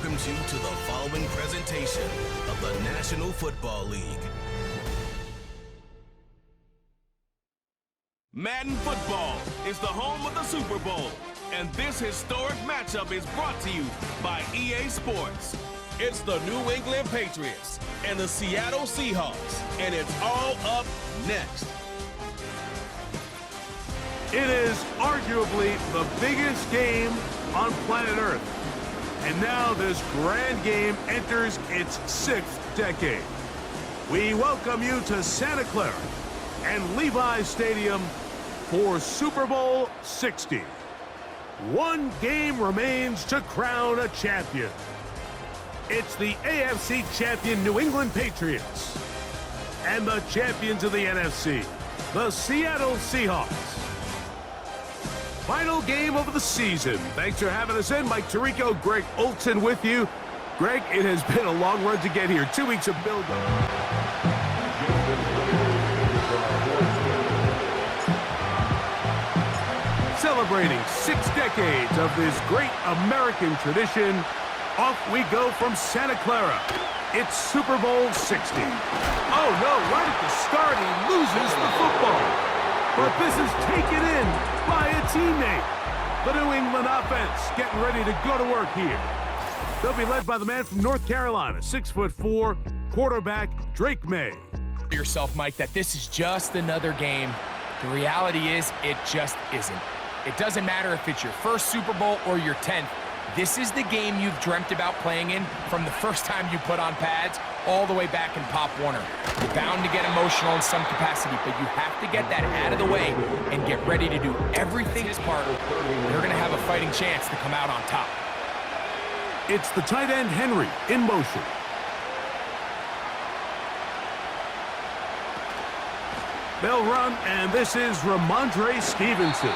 welcomes you to the following presentation of the National Football League. Madden Football is the home of the Super Bowl, and this historic matchup is brought to you by EA Sports. It's the New England Patriots and the Seattle Seahawks, and it's all up next. It is arguably the biggest game on planet Earth. And now this grand game enters its 6th decade. We welcome you to Santa Clara and Levi's Stadium for Super Bowl 60. One game remains to crown a champion. It's the AFC champion New England Patriots and the champions of the NFC, the Seattle Seahawks. Final game of the season. Thanks for having us in. Mike Tirico, Greg Olson with you. Greg, it has been a long run to get here. 2 weeks of build-up. Celebrating 6 decades of this great American tradition, off we go from Santa Clara. It's Super Bowl 60. Oh no, right at the start he loses the football. But this is taken in by a teammate. The New England offense getting ready to go to work here. They'll be led by the man from North Carolina, 6'4", quarterback Drake May. Yourself, Mike, that this is just another game. The reality is, it just isn't. It doesn't matter if it's your first Super Bowl or your 10th. This is the game you've dreamt about playing in from the first time you put on pads all the way back in Pop Warner. You're bound to get emotional in some capacity, but you have to get that out of the way and get ready to do everything as part. You're going to have a fighting chance to come out on top. It's the tight end Henry in motion. They'll run, and this is Ramondre Stevenson.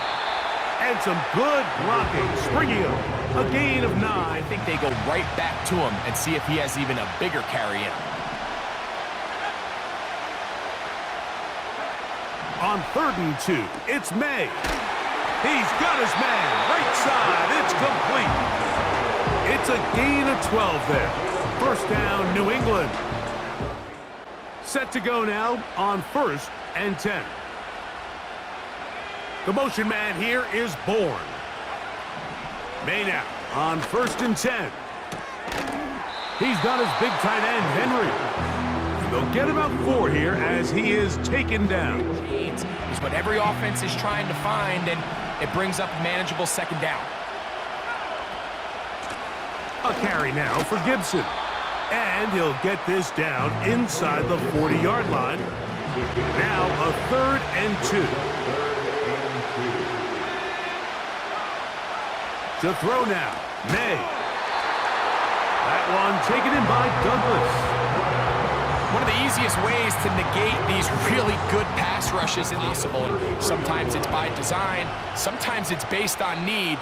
And some good blocking, springing up. A gain of 9. I think they go right back to him and see if he has even a bigger carry in him. On 3rd and 2, it's May. He's got his man, right side, it's complete. It's a gain of 12 there. First down, New England. Set to go now on 1st and 10. The motion man here is Bourne. May now on 1st and 10. He's got his big tight end, Henry. And they'll get about 4 here as he is taken down. Is what every offense is trying to find, and it brings up a manageable 2nd down. A carry now for Gibson. And he'll get this down inside the 40-yard line. Now a 3rd and 2. To throw now, May. That one taken in by Douglas. One of the easiest ways to negate these really good pass rushes is possible. Sometimes it's by design, sometimes it's based on need,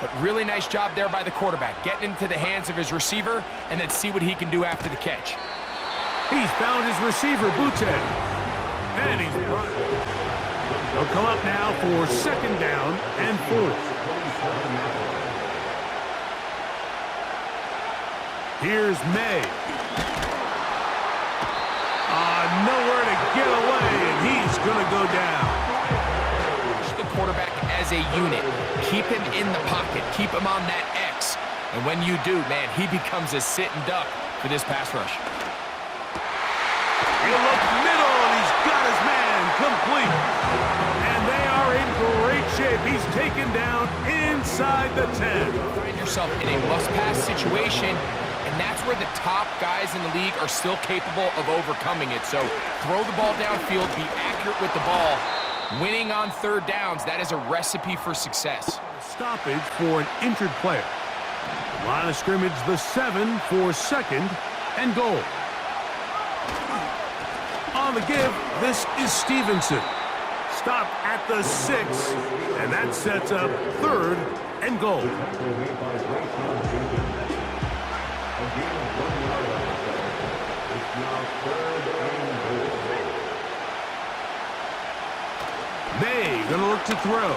but really nice job there by the quarterback, getting into the hands of his receiver, and then see what he can do after the catch. He's found his receiver, Boutin. And he's run. They'll come up now for 2nd down and 4. Here's May. Nowhere to get away, and he's going to go down. The quarterback as a unit. Keep him in the pocket. Keep him on that X. And when you do, man, he becomes a sit and duck for this pass rush. He'll look middle, and he's got his man complete. And they are in great shape. He's taken down inside the 10. Find yourself in a must-pass situation, and that's where the top guys in the league are still capable of overcoming it. So throw the ball downfield, be accurate with the ball. Winning on 3rd downs, that is a recipe for success. Stoppage for an injured player. Line of scrimmage, the 7 for 2nd and goal. On the give, this is Stevenson. Stopped at the 6, and that sets up 3rd and goal. May gonna look to throw.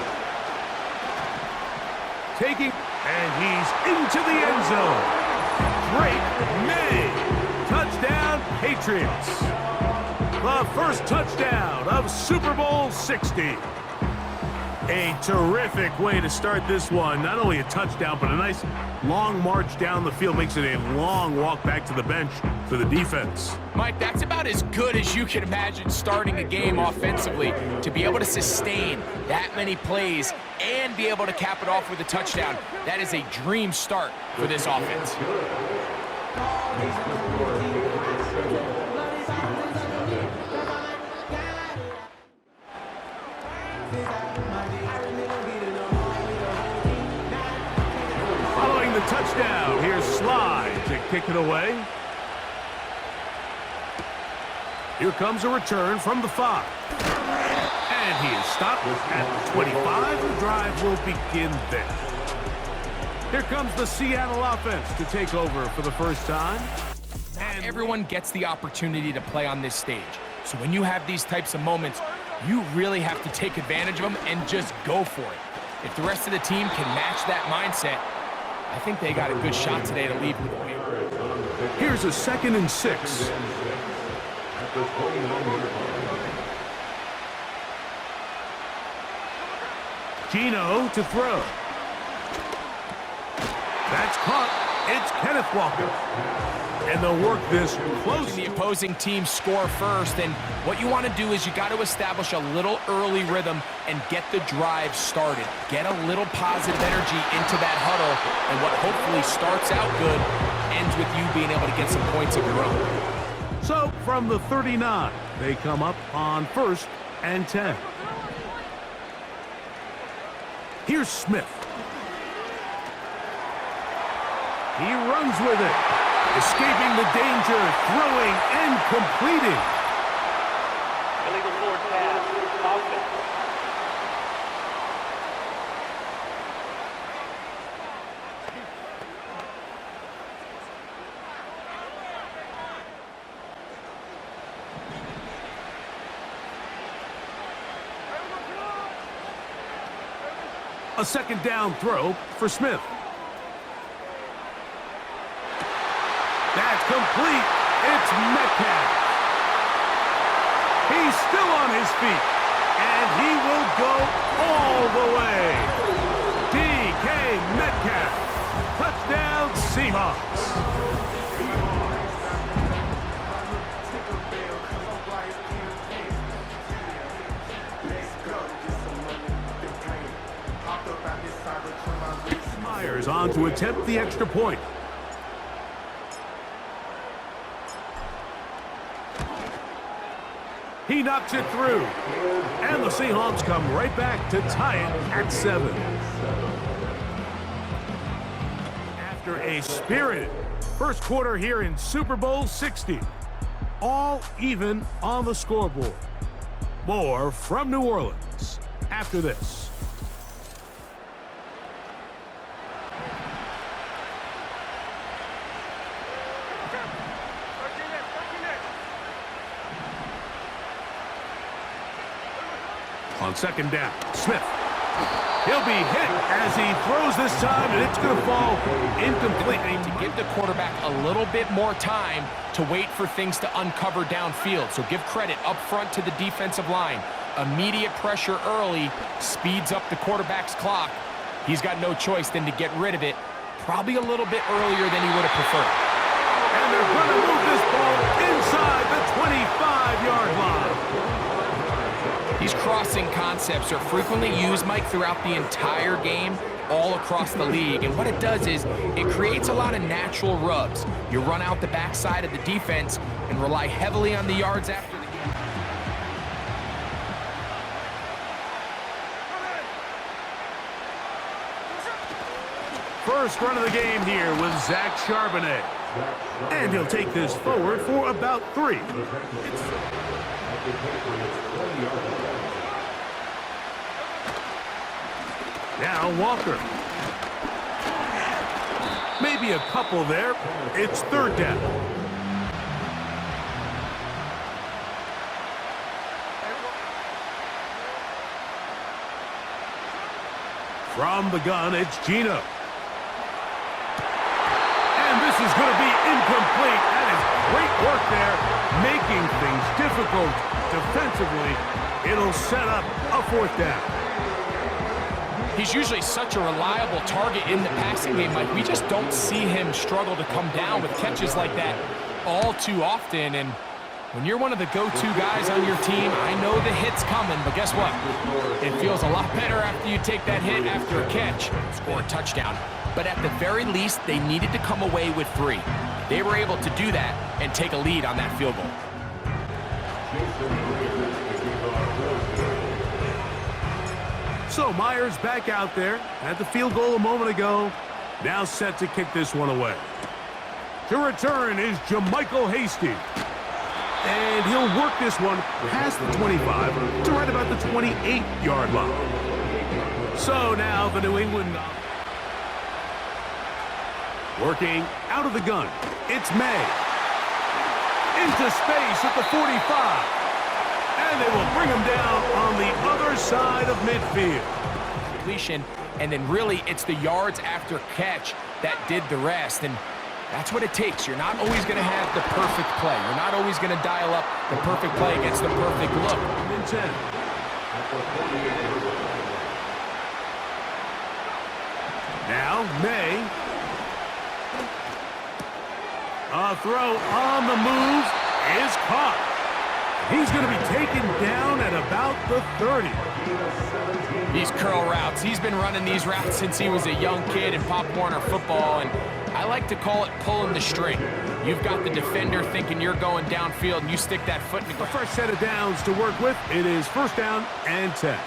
Taking, and he's into the end zone. Drake May. Touchdown, Patriots. The first touchdown of Super Bowl 60. A terrific way to start this one. Not only a touchdown, but a nice long march down the field. Makes it a long walk back to the bench for the defense. Mike, that's about as good as you can imagine starting a game offensively. To be able to sustain that many plays and be able to cap it off with a touchdown, that is a dream start for this offense. Following the touchdown, here's Slide to kick it away. Here comes a return from the 5. And he is stopped at the 25. The drive will begin there. Here comes the Seattle offense to take over for the first time. And everyone gets the opportunity to play on this stage. So when you have these types of moments, you really have to take advantage of them and just go for it. If the rest of the team can match that mindset, I think they got a good shot today to lead with a win. Here's a 2nd and 6. Gino to throw. That's caught. It's Kenneth Walker. And they'll work this close. The opposing team score first, and what you want to do is you got to establish a little early rhythm and get the drive started. Get a little positive energy into that huddle, and what hopefully starts out good ends with you being able to get some points of your own. So from the 39, they come up on 1st and 10. Here's Smith. He runs with it. Escaping the danger, throwing and completing. Illegal forward pass, offense. A 2nd down throw for Smith. That's complete. It's Metcalf. He's still on his feet, and he will go all the way. DK Metcalf. Touchdown, Seahawks. Myers on to attempt the extra point. He knocks it through. And the Seahawks come right back to tie it at 7. After a spirited first quarter here in Super Bowl 60. All even on the scoreboard. More from New Orleans after this. On 2nd down, Smith. He'll be hit as he throws this time, and it's going to fall incomplete. To give the quarterback a little bit more time to wait for things to uncover downfield. So give credit up front to the defensive line. Immediate pressure early speeds up the quarterback's clock. He's got no choice than to get rid of it, probably a little bit earlier than he would have preferred. And they're going to move this ball inside the 25-yard line. These crossing concepts are frequently used, Mike, throughout the entire game, all across the league. And what it does is it creates a lot of natural rubs. You run out the backside of the defense and rely heavily on the yards after the game. First run of the game here with Zach Charbonnet. And he'll take this forward for about 3. Now Walker. Maybe a couple there. It's 3rd down. From the gun, it's Gino. And this is going to be work there, making things difficult defensively. It'll set up a 4th down. He's usually such a reliable target in the passing game, Mike. We just don't see him struggle to come down with catches like that all too often. And when you're one of the go-to guys on your team, I know the hit's coming, but guess what? It feels a lot better after you take that hit after a catch, score a touchdown. But at the very least, they needed to come away with 3. They were able to do that and take a lead on that field goal. So Myers back out there, had the field goal a moment ago, now set to kick this one away. To return is Jermichael Hasty. And he'll work this one past the 25 to right about the 28-yard line. So now the New England working out of the gun. It's May. Into space at the 45. And they will bring him down on the other side of midfield. Completion, and then really it's the yards after catch that did the rest. And that's what it takes. You're not always going to have the perfect play. You're not always going to dial up the perfect play against the perfect look. And 10. Now, May. A throw on the move is caught. He's going to be taken down at about the 30. These curl routes, he's been running these routes since he was a young kid in Pop Warner football, and I like to call it pulling the string. You've got the defender thinking you're going downfield, and you stick that foot in the ground. The first set of downs to work with, it is 1st down and 10.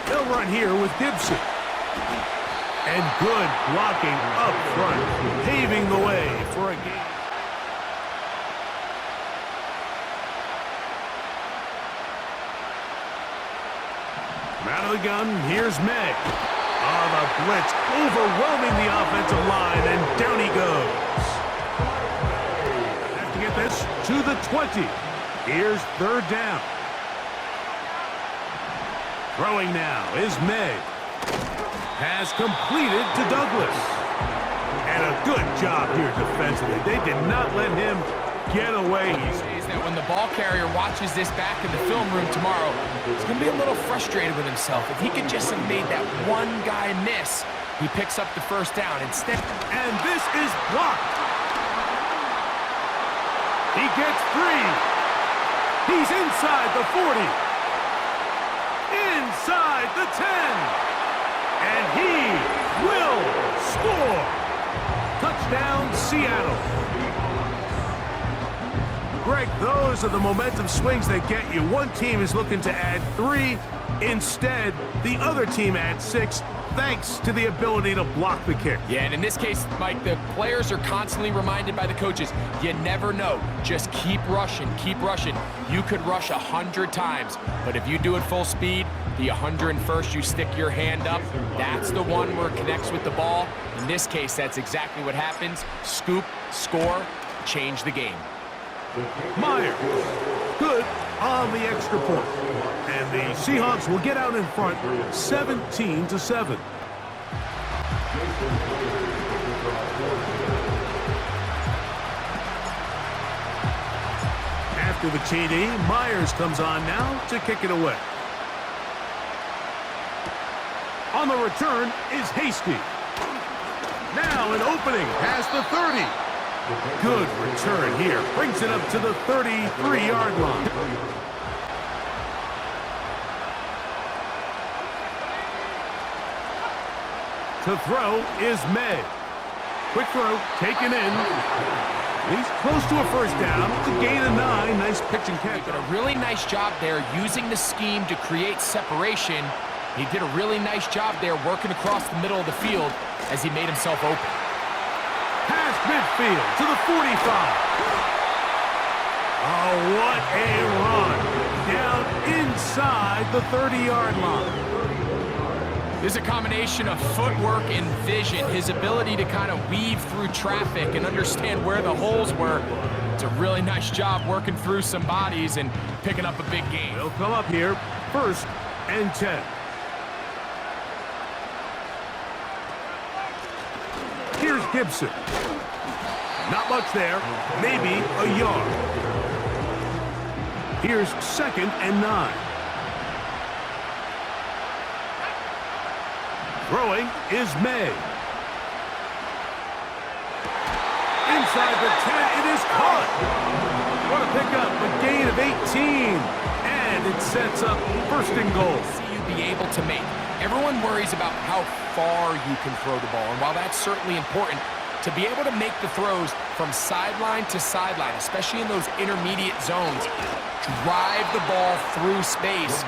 They'll run here with Gibson. And good blocking up front, paving the way for a game. Out of the gun, here's May. Oh, the blitz overwhelming the offensive line, and down he goes. Have to get this to the 20. Here's 3rd down. Throwing now is May. Has completed to Douglas. And a good job here defensively. They did not let him get away. That when the ball carrier watches this back in the film room tomorrow, he's going to be a little frustrated with himself. If he could just have made that one guy miss, he picks up the 1st down instead. And this is blocked. He gets 3. He's inside the 40. Inside the 10. And he will score. Touchdown, Seattle. Greg, those are the momentum swings that get you. One team is looking to add 3. Instead, the other team adds 6, thanks to the ability to block the kick. Yeah, and in this case, Mike, the players are constantly reminded by the coaches, you never know. Just keep rushing, keep rushing. You could rush 100 times, but if you do it full speed, the 101st, you stick your hand up. That's the one where it connects with the ball. In this case, that's exactly what happens. Scoop, score, change the game. Myers, good on the extra point. And the Seahawks will get out in front 17-7. After the TD, Myers comes on now to kick it away. On the return is Hasty. Now an opening past the 30. Good return here. Brings it up to the 33-yard line. To throw is May. Quick throw, taken in. He's close to a 1st down. It's a gain of 9. Nice pitch and catch. He did a really nice job there using the scheme to create separation. He did a really nice job there working across the middle of the field as he made himself open. Past midfield to the 45. Oh, what a run. Down inside the 30-yard line. There's a combination of footwork and vision, his ability to kind of weave through traffic and understand where the holes were. It's a really nice job working through some bodies and picking up a big gain. They'll come up here, 1st and 10. Here's Gibson. Not much there, maybe a yard. Here's 2nd and 9. Throwing is May. Inside the 10, it is caught. What a pickup, a gain of 18. And it sets up 1st and goal. See you be able to make. Everyone worries about how far you can throw the ball. And while that's certainly important, to be able to make the throws from sideline to sideline, especially in those intermediate zones, drive the ball through space.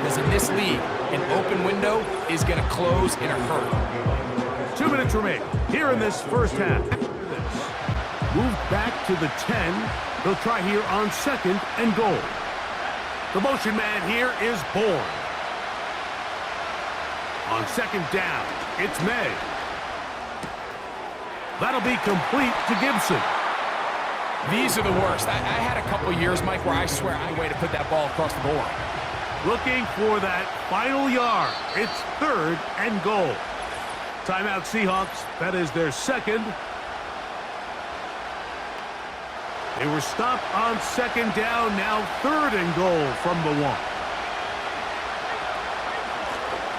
Because in this league, an open window is going to close in a hurry. 2 minutes remain here in this first half. Move back to the 10. They'll try here on 2nd and goal. The motion man here is Bourne. On 2nd down, it's May. That'll be complete to Gibson. These are the worst. I had a couple years, Mike, where I swear I had a way to put that ball across the goal line. Looking for that final yard. It's 3rd and goal. Timeout Seahawks. That is their 2nd. They were stopped on 2nd down. Now 3rd and goal from the 1.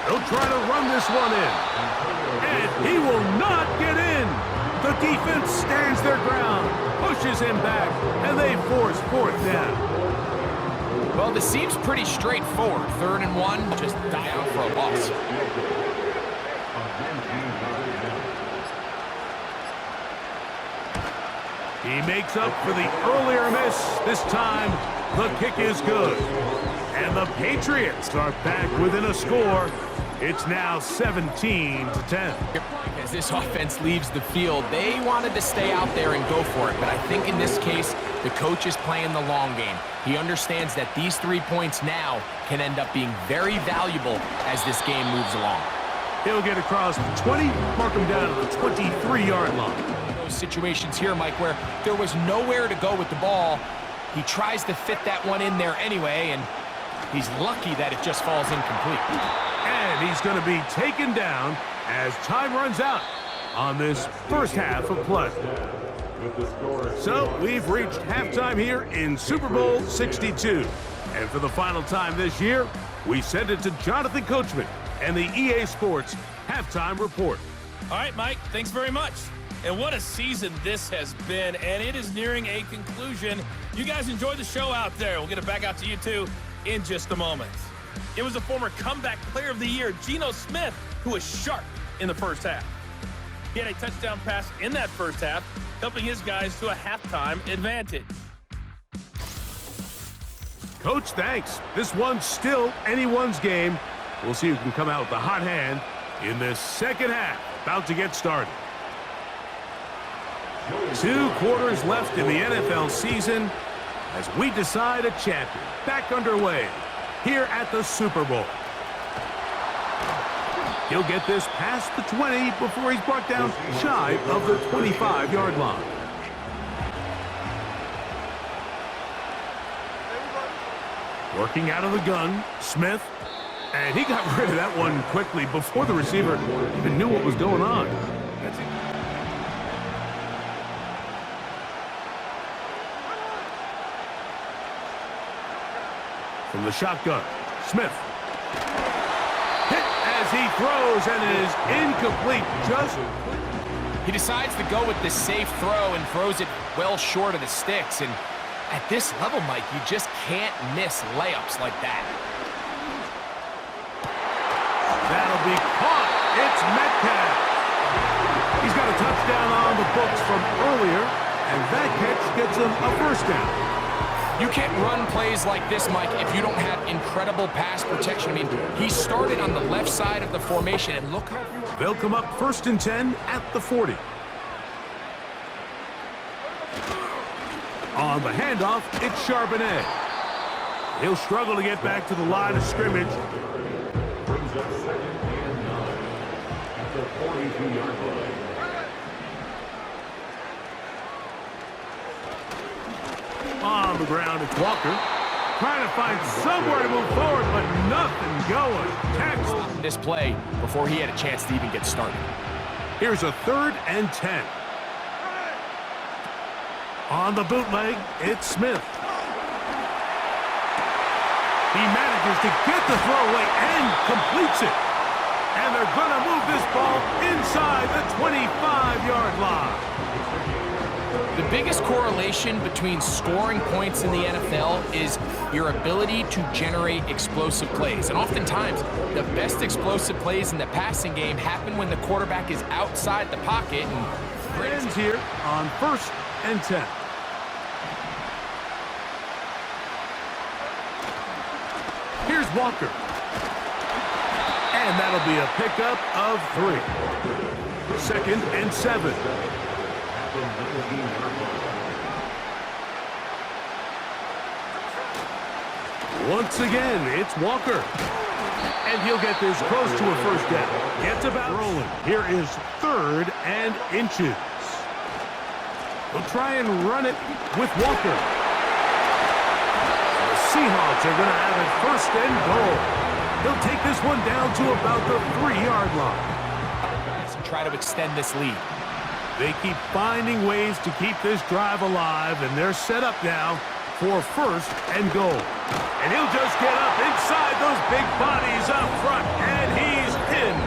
They'll try to run this one in. And he will not get in. The defense stands their ground, pushes him back, and they force 4th down. Well, this seems pretty straightforward. 3rd and 1, just die out for a loss. He makes up for the earlier miss. This time, the kick is good. And the Patriots are back within a score. It's now 17-10. As this offense leaves the field, they wanted to stay out there and go for it. But I think in this case, the coach is playing the long game. He understands that these 3 points now can end up being very valuable as this game moves along. He'll get across the 20, mark him down at the 23-yard line. Those situations here, Mike, where there was nowhere to go with the ball, he tries to fit that one in there anyway, and he's lucky that it just falls incomplete. And he's going to be taken down as time runs out on this first half of play. So we've reached halftime here in Super Bowl 62. And for the final time this year, we send it to Jonathan Coachman and the EA Sports Halftime Report. All right, Mike, thanks very much. And what a season this has been, and it is nearing a conclusion. You guys enjoy the show out there. We'll get it back out to you, too, in just a moment. It was a former comeback player of the year, Geno Smith, who was sharp in the first half. He had a touchdown pass in that first half, helping his guys to a halftime advantage. Coach, thanks. This one's still anyone's game. We'll see who can come out with the hot hand in this second half. About to get started. 2 quarters left in the NFL season as we decide a champion. Back underway here at the Super Bowl. He'll get this past the 20 before he's brought down shy of the 25-yard line. Working out of the gun, Smith. And he got rid of that one quickly before the receiver even knew what was going on. That's it. From the shotgun, Smith. Hit as he throws, and it is incomplete. He decides to go with the safe throw and throws it well short of the sticks. And at this level, Mike, you just can't miss layups like that. That'll be caught. It's Metcalf. He's got a touchdown on the books from earlier, and that catch gets him a first down. You can't run plays like this, Mike, if you don't have incredible pass protection. I mean, he started on the left side of the formation, and look how... They'll come up 1st and 10 at the 40. On the handoff, it's Charbonnet. He'll struggle to get back to the line of scrimmage. Brings up 2nd and 9 at the 42-yard line. On the ground, it's Walker. Trying to find somewhere to move forward, but nothing going. Tackle. This play before he had a chance to even get started. Here's a 3rd and 10. On the bootleg, it's Smith. He manages to get the throwaway and completes it. And they're going to move this ball inside the 25-yard line. The biggest correlation between scoring points in the NFL is your ability to generate explosive plays. And oftentimes, the best explosive plays in the passing game happen when the quarterback is outside the pocket. And ends here on 1st and 10. Here's Walker. And that'll be a pickup of 3. 2nd and 7. Once again, it's Walker. And he'll get this close to a first down. Gets about rolling. Here is 3rd and inches. They'll try and run it with Walker. The Seahawks are going to have it 1st and goal. They'll take this one down to about the 3-yard line. And try to extend this lead. They keep finding ways to keep this drive alive, and they're set up now for 1st and goal. And he'll just get up inside those big bodies up front, and he's in.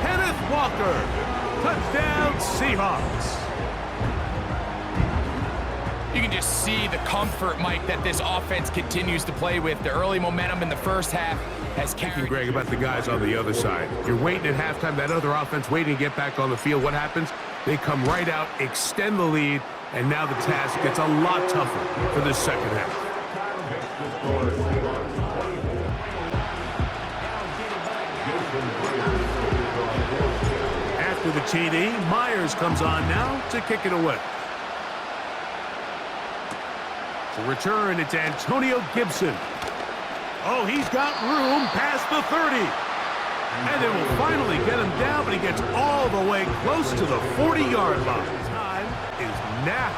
Kenneth Walker, touchdown Seahawks. You can just see the comfort, Mike, that this offense continues to play with. The early momentum in the first half has carried. Greg, about the guys on the other side. You're waiting at halftime, that other offense waiting to get back on the field. What happens? They come right out, extend the lead, and now the task gets a lot tougher for this second half. After the TD, Myers comes on now to kick it away. To return, it's Antonio Gibson. Oh, he's got room past the 30. And they will finally get him down, but he gets all the way close to the 40-yard line. Time is now.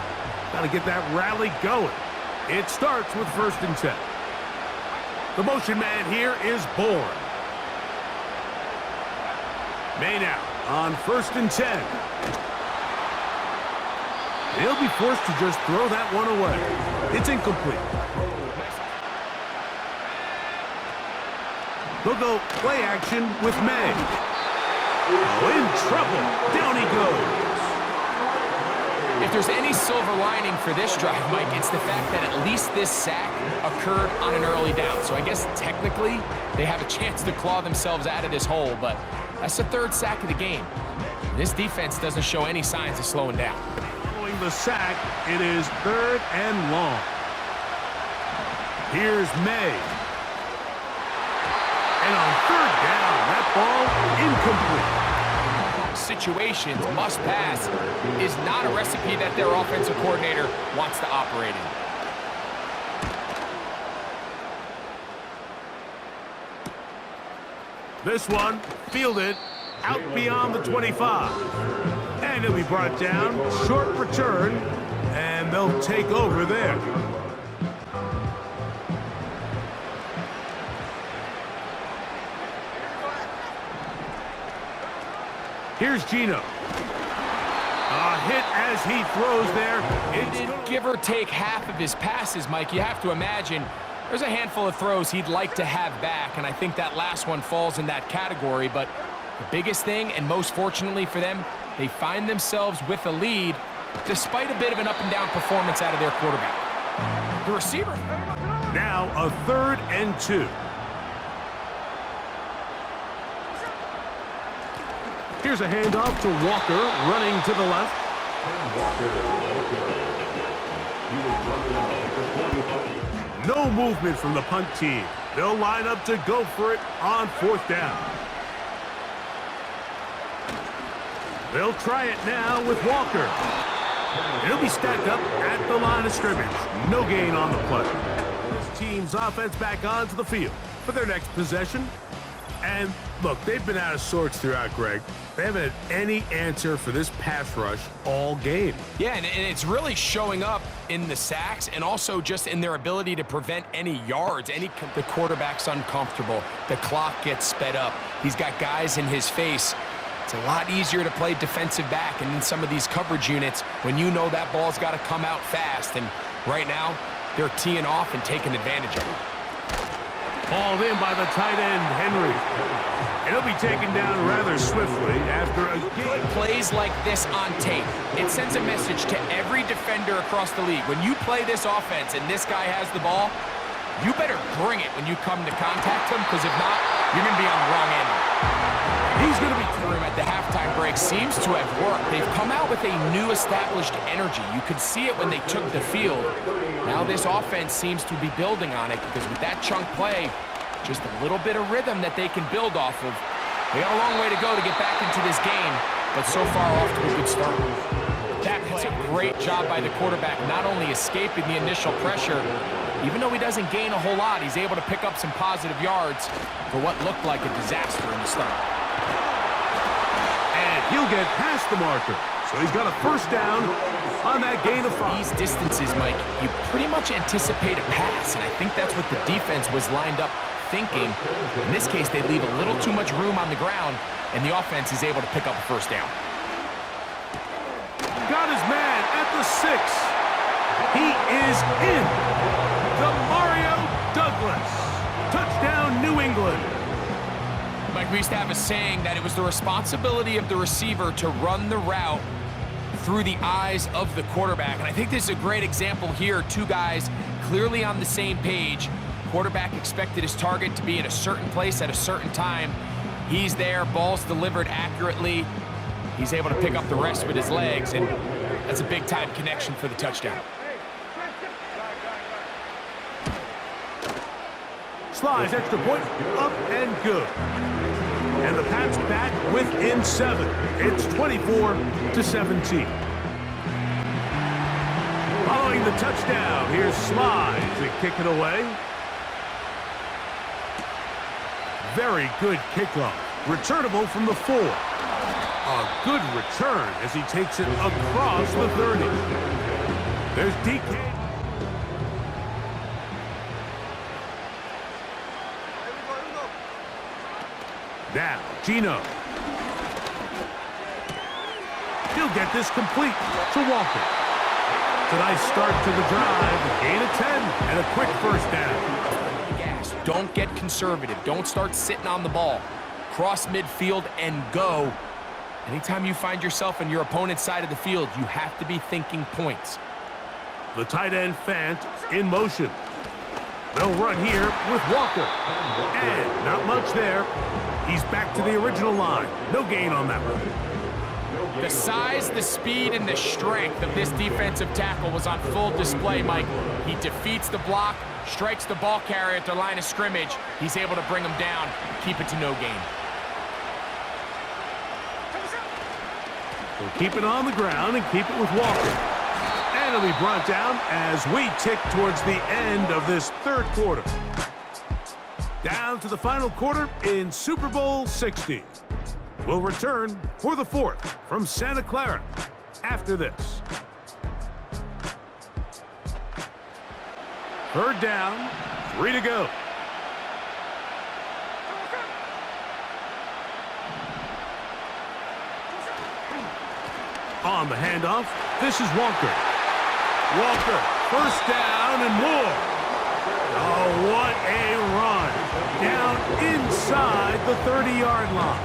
Got to get that rally going. It starts with 1st and 10. The motion man here is Bourne. May now on 1st and 10. He'll be forced to just throw that one away. It's incomplete. They'll go play action with May. Oh, in trouble. Down he goes. If there's any silver lining for this drive, Mike, it's the fact that at least this sack occurred on an early down. So I guess technically they have a chance to claw themselves out of this hole, but that's the 3rd sack of the game. This defense doesn't show any signs of slowing down. Following the sack, it is 3rd and long. Here's May. And on 3rd down, that ball incomplete. Situations, must pass, is not a recipe that their offensive coordinator wants to operate in. This one, fielded out beyond the 25. And it'll be brought down, short return, and they'll take over there. Here's Gino. A hit as he throws there. It's give or take half of his passes, Mike. You have to imagine there's a handful of throws he'd like to have back, and I think that last one falls in that category. But the biggest thing, and most fortunately for them, they find themselves with a lead despite a bit of an up-and-down performance out of their quarterback. The receiver. Now a 3rd and 2. Here's a handoff to Walker, running to the left. No movement from the punt team. They'll line up to go for it on 4th down. They'll try it now with Walker. He'll be stacked up at the line of scrimmage. No gain on the play. This team's offense back onto the field for their next possession. And look, they've been out of sorts throughout, Greg. They haven't had any answer for this pass rush all game. Yeah, and it's really showing up in the sacks and also just in their ability to prevent any yards. The quarterback's uncomfortable. The clock gets sped up. He's got guys in his face. It's It's a lot easier to play defensive back and in some of these coverage units when you know that ball's got to come out fast. And right now, they're teeing off and taking advantage of it. Hauled in by the tight end, Henry. And he'll be taken down rather swiftly after a Put plays like this on tape. It sends a message to every defender across the league. When you play this offense and this guy has the ball, you better bring it when you come to contact him, because if not, you're going to be on the wrong end. He's going to be through him at the halftime break. Seems to have worked. They've come out with a new established energy. You could see it when they took the field. Now this offense seems to be building on it, because with that chunk play, just a little bit of rhythm that they can build off of. They got a long way to go to get back into this game, but so far off to a good start. That's a great job by the quarterback, not only escaping the initial pressure, even though he doesn't gain a whole lot, he's able to pick up some positive yards for what looked like a disaster in the start. And he'll get past the marker. So he's got a first down on that gain of 5. These distances, Mike, you pretty much anticipate a pass, and I think that's what the defense was lined up thinking. In this case, they leave a little too much room on the ground, and the offense is able to pick up a first down. Got his man at the 6. He is in. Mario Douglas. Touchdown, New England. Mike, we used to have a saying that it was the responsibility of the receiver to run the route through the eyes of the quarterback. And I think this is a great example here. Two guys clearly on the same page. Quarterback expected his target to be in a certain place at a certain time. He's there, ball's delivered accurately. He's able to pick up the rest with his legs, and that's a big-time connection for the touchdown. Slides, extra point, up and good. And the Pats back within 7. It's 24-17. Following the touchdown, here's Slides to kick it away. Very good kickoff. Returnable from the 4. A good return as he takes it across the 30. There's DK. Now, Gino. He'll get this complete to Walker. It's a nice start to the drive. A gain of 10 and a quick first down. Gas. Don't get conservative. Don't start sitting on the ball. Cross midfield and go. Anytime you find yourself on your opponent's side of the field, you have to be thinking points. The tight end Fant in motion. They'll run here with Walker. And not much there. He's back to the original line. No gain on that one. The size, the speed, and the strength of this defensive tackle was on full display, Mike. He defeats the block, strikes the ball carrier at the line of scrimmage. He's able to bring him down, keep it to no gain. We'll keep it on the ground and keep it with Walker. And it'll be brought down as we tick towards the end of this third quarter. Down to the final quarter in Super Bowl 60. We'll return for the 4th from Santa Clara after this. Third down, 3 to go. On the handoff, this is Walker. Walker, first down and more. Oh, what a run. Down inside the 30-yard line.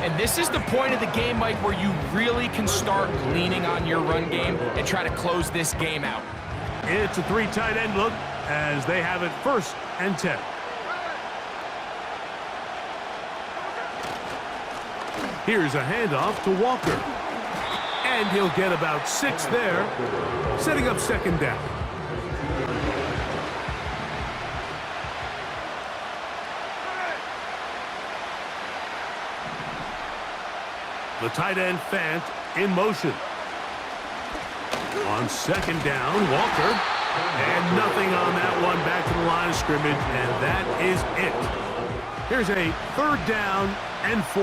And this is the point of the game, Mike, where you really can start leaning on your run game and try to close this game out. It's a 3 tight end look as they have it 1st and 10. Here's a handoff to Walker. And he'll get about 6 there, setting up 2nd down. The tight end Fant in motion. On 2nd down, Walker. And nothing on that one, back to the line of scrimmage, and that is it. Here's a 3rd down and 4.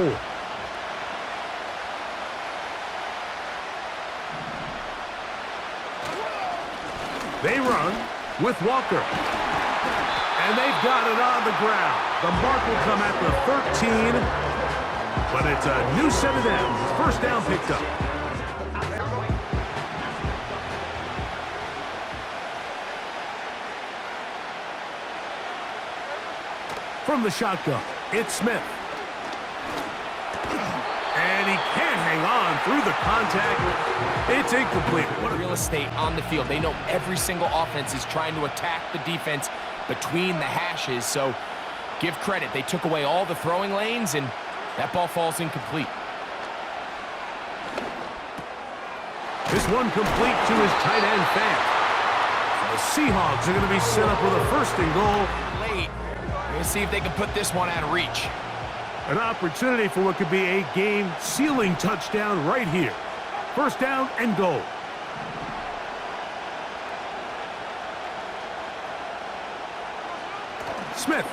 They run with Walker. And they've got it on the ground. The mark will come at the 13. but it's a new set of downs. First down picked up. From the shotgun, it's Smith. And he can't hang on through the contact. It's incomplete. What real estate on the field. They know every single offense is trying to attack the defense between the hashes, so give credit. They took away all the throwing lanes, and that ball falls incomplete. This one complete to his tight end, Fant. The Seahawks are going to be set up with a first and goal. Late. Let's see if they can put this one out of reach. An opportunity for what could be a game-sealing touchdown right here. First down and goal. Smith.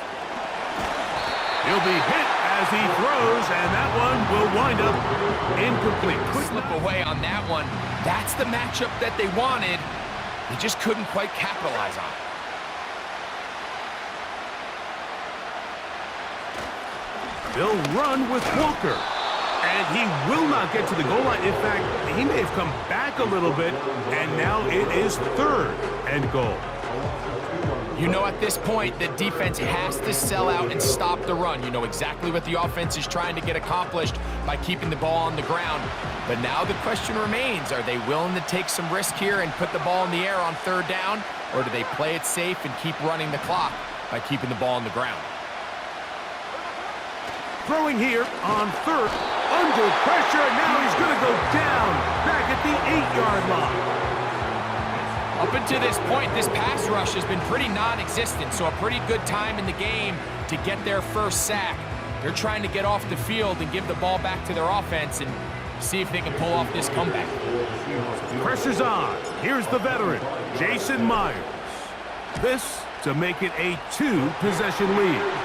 He'll be hit as he throws, and that one will wind up incomplete. Quick slip away on that one. That's the matchup that they wanted. They just couldn't quite capitalize on it. They'll run with Walker. And he will not get to the goal line. In fact, he may have come back a little bit, and now it is third and goal. You know at this point, the defense has to sell out and stop the run. You know exactly what the offense is trying to get accomplished by keeping the ball on the ground. But now the question remains, are they willing to take some risk here and put the ball in the air on third down? Or do they play it safe and keep running the clock by keeping the ball on the ground? Throwing here on third, under pressure, and now he's going to go down, back at the 8-yard line. Up until this point, this pass rush has been pretty non-existent, so a pretty good time in the game to get their first sack. They're trying to get off the field and give the ball back to their offense and see if they can pull off this comeback. Pressure's on. Here's the veteran, Jason Myers. This to make it a 2-possession lead.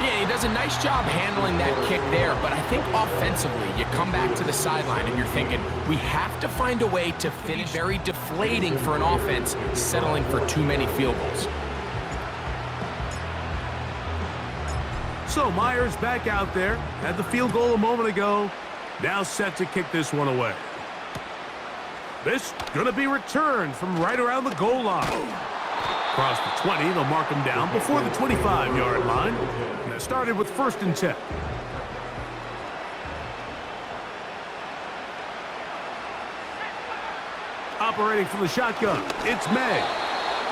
Yeah, he does a nice job handling that kick there, but I think offensively, you come back to the sideline and you're thinking, we have to find a way to finish. Very deflating for an offense settling for too many field goals. So Myers back out there, had the field goal a moment ago, now set to kick this one away. This gonna be returned from right around the goal line. Across the 20, they'll mark him down before the 25-yard line. And it started with 1st and 10. Operating from the shotgun, it's May.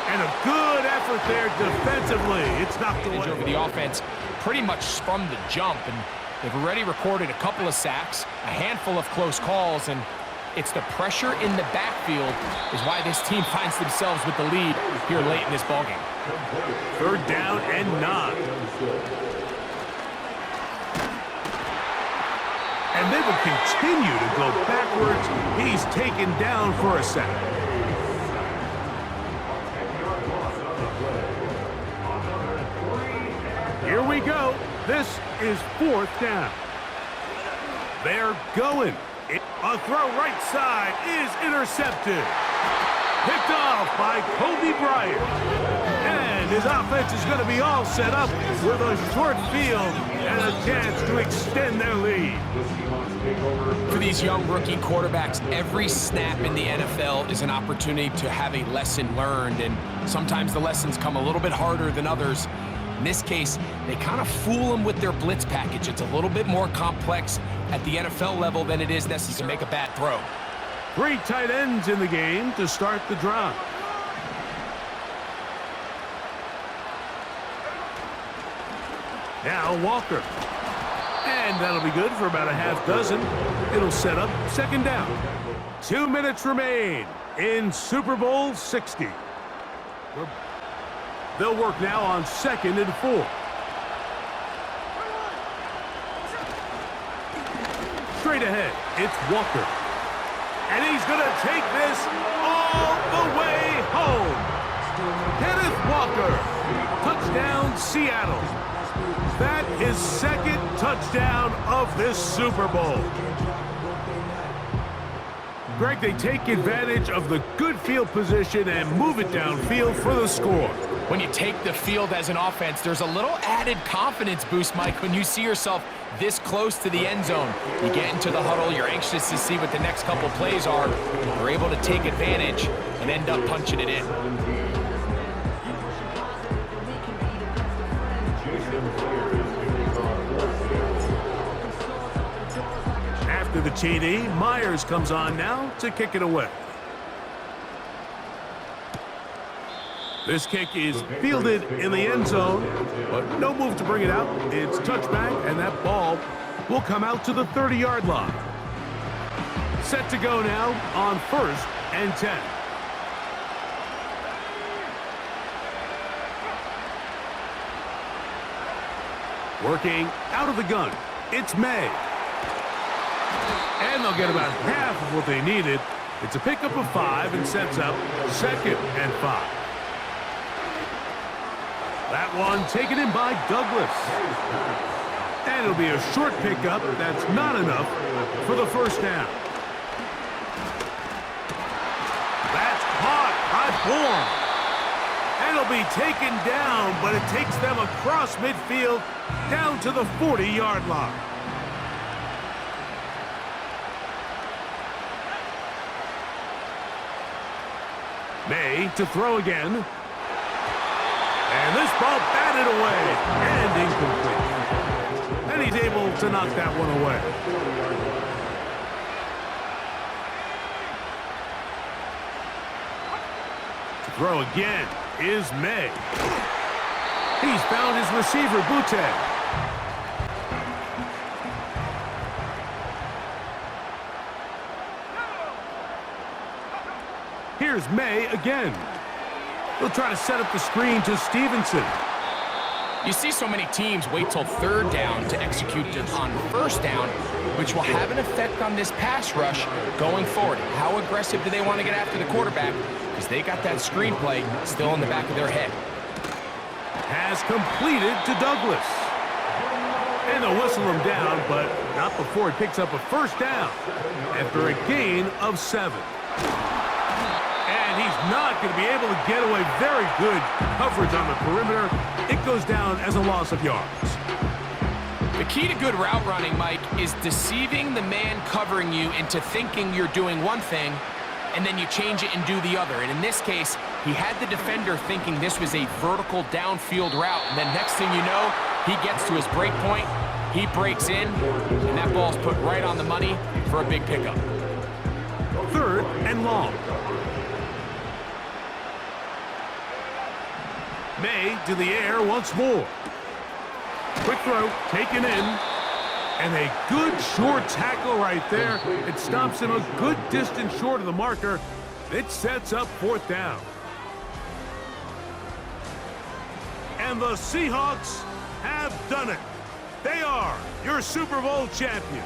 And a good effort there defensively. It's knocked away. Over the offense pretty much from the jump, and they've already recorded a couple of sacks, a handful of close calls, and it's the pressure in the backfield is why this team finds themselves with the lead here late in this ballgame. 3rd down and 9. And they will continue to go backwards. He's taken down for a sack. Here we go. This is 4th down. They're going. A throw right side is intercepted. Picked off by Kobe Bryant. And his offense is going to be all set up with a short field and a chance to extend their lead. For these young rookie quarterbacks, every snap in the NFL is an opportunity to have a lesson learned, and sometimes the lessons come a little bit harder than others. In this case, they kind of fool them with their blitz package. It's a little bit more complex at the NFL level than it is necessary to make a bad throw. 3 tight ends in the game to start the drive. Now Walker. And that'll be good for about a half dozen. It'll set up 2nd down. 2 minutes remain in Super Bowl 60. They'll work now on 2nd and 4. Straight ahead, it's Walker. And he's going to take this all the way home. Kenneth Walker. Touchdown, Seattle. That is 2nd touchdown of this Super Bowl. Greg, they take advantage of the good field position and move it downfield for the score. When you take the field as an offense, there's a little added confidence boost, Mike, when you see yourself this close to the end zone. You get into the huddle, you're anxious to see what the next couple plays are. You're able to take advantage and end up punching it in. After the TD, Myers comes on now to kick it away. This kick is fielded in the end zone, but no move to bring it out. It's touchback, and that ball will come out to the 30-yard line. Set to go now on 1st and 10. Working out of the gun, it's May. And they'll get about half of what they needed. It's a pickup of 5 and sets up 2nd and 5. That one taken in by Douglas. And it'll be a short pickup. That's not enough for the first down. That's caught by Bourne. And it'll be taken down, but it takes them across midfield down to the 40-yard line. May to throw again. And this ball batted away and incomplete. And he's able to knock that one away. To throw again is May. He's found his receiver, Boutte. Here's May again. He'll try to set up the screen to Stevenson. You see so many teams wait till 3rd down to execute on 1st down, which will have an effect on this pass rush going forward. How aggressive do they want to get after the quarterback? Because they got that screenplay still in the back of their head. Has completed to Douglas. And they'll whistle him down, but not before he picks up a 1st down after a gain of 7. And he's not going to be able to get away. Very good coverage on the perimeter. It goes down as a loss of yards. The key to good route running, Mike, is deceiving the man covering you into thinking you're doing one thing, and then you change it and do the other. And in this case, he had the defender thinking this was a vertical downfield route. And then next thing you know, he gets to his break point, he breaks in, and that ball's put right on the money for a big pickup. 3rd and long. May to the air once more. Quick throw, taken in. And a good short tackle right there. It stops him a good distance short of the marker. It sets up 4th down. And the Seahawks have done it. They are your Super Bowl champions.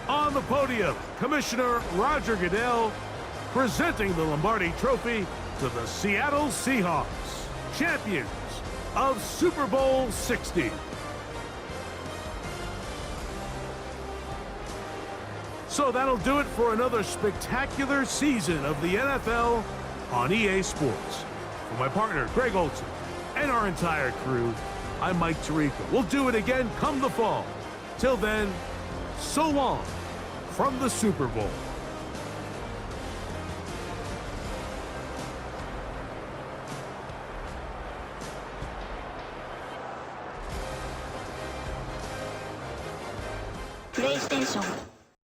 On the podium, Commissioner Roger Goodell presenting the Lombardi Trophy to the Seattle Seahawks, champions of Super Bowl 60. So that'll do it for another spectacular season of the NFL on EA Sports. For my partner, Greg Olson, and our entire crew, I'm Mike Tirico. We'll do it again come the fall. Till then, so long from the Super Bowl. PlayStation